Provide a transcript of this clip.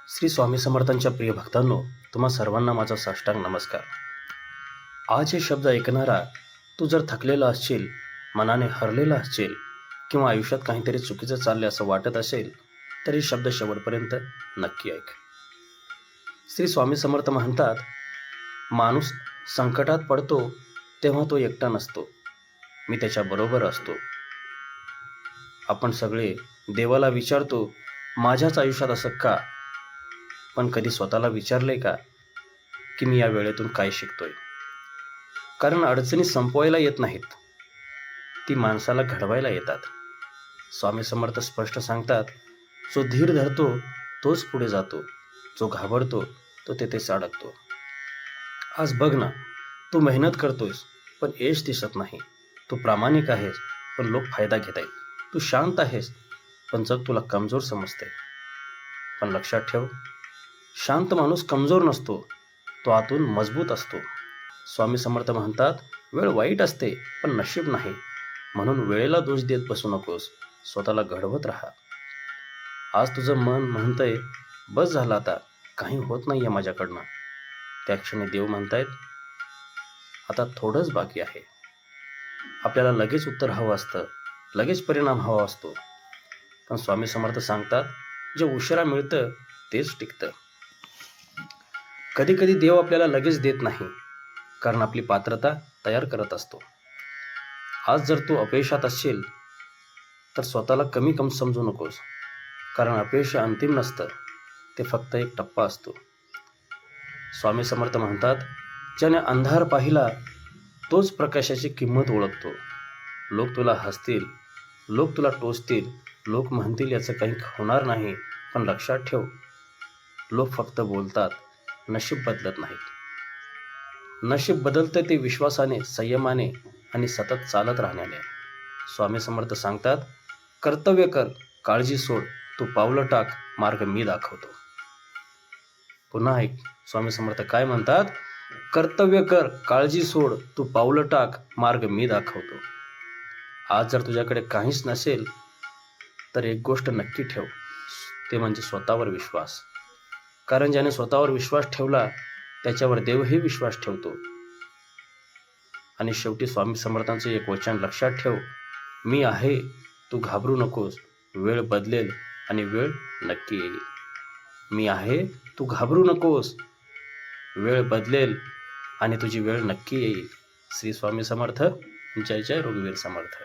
श्री स्वामी समर्थांच्या प्रिय भक्तांनो, तुम्हा सर्वांना माझा साष्टांग नमस्कार. आज हे शब्द ऐकणारा तू जर थकलेला असशील, मनाने हरलेला असशील किंवा आयुष्यात काहीतरी चुकीचं चालले असं वाटत असेल तर हे शब्द शेवटपर्यंत नक्की ऐक. श्री स्वामी समर्थ म्हणतात, माणूस संकटात पडतो तेव्हा तो एकटा नसतो, मी त्याच्याबरोबर असतो. आपण सगळे देवाला विचारतो, माझ्याच आयुष्यात असं का? पण कधी स्वतःला विचारले का की मी या वेळेतून काय शिकतोय? कारण अडचणी संपवायला येत नाहीत, ती माणसाला घडवायला येतात. स्वामी समर्थ स्पष्ट सांगतात, जो धीर धरतो तोच पुढे जातो, जो घाबरतो तो तेथेच अडकतो. आज बघ ना, तू मेहनत करतोयस पण यश दिसत नाही. तू प्रामाणिक आहेस पण लोक फायदा घेत आहेत. तू शांत आहेस पण जग तुला कमजोर समजते. पण लक्षात ठेव, शांत माणूस कमजोर नसतो, तो आतून मजबूत असतो. स्वामी समर्थ म्हणतात, वेळ वाईट असते पण नशीब नाही. म्हणून वेळेला दोष देत बसू नकोस, स्वतःला घडवत राहा. आज तुझं मन म्हणतंय, बस झालं आता, काही होत नाहीये माझ्याकडनं. त्या क्षणी देव म्हणतायत, आता थोडंच बाकी आहे. आपल्याला लगेच उत्तर हवं असतं, लगेच परिणाम हवा असतो. पण स्वामी समर्थ सांगतात, जे उशिरा मिळतं तेच टिकतं. कधी कधी देव आपल्याला लगेच देत नाही, कारण आपली पात्रता तयार करत असतो. आज जर तू अपयशात असशील तर स्वतःला कम समजू नकोस, कारण अपयश अंतिम नसतं, ते फक्त एक टप्पा असतो. स्वामी समर्थ म्हणतात, ज्याने अंधार पाहिला तोच प्रकाशाची किंमत ओळखतो. लोक तुला हसतील, लोक तुला टोचतील, लोक म्हणतील याचं काही होणार नाही, पण लक्षात ठेव, लोक फक्त बोलतात, नशीब बदलत नाहीत. नशीब बदलतं ते विश्वासाने, संयमाने आणि सतत चालत राहण्याने. स्वामी समर्थ सांगतात, कर्तव्य कर, काळजी सोड, तू पावलं टाक, मार्ग मी दाखवतो. पुन्हा ऐक, स्वामी समर्थ काय म्हणतात, कर्तव्य कर, काळजी सोड, तू पावलं टाक, मार्ग मी दाखवतो. आज जर तुझ्याकडे काहीच नसेल तर एक गोष्ट नक्की ठेव, ते म्हणजे स्वतःवर विश्वास. कारण ज्याने स्वतःवर विश्वास ठेवला त्याच्यावर देवही विश्वास ठेवतो. आणि शेवटी स्वामी समर्थांचं एक वचन लक्षात ठेव, मी आहे, तू घाबरू नकोस, वेळ बदलेल आणि वेळ नक्की येईल. मी आहे, तू घाबरू नकोस, वेळ बदलेल आणि तुझी वेळ नक्की येईल. श्री स्वामी समर्थ. जय जय रघुवीर समर्थ.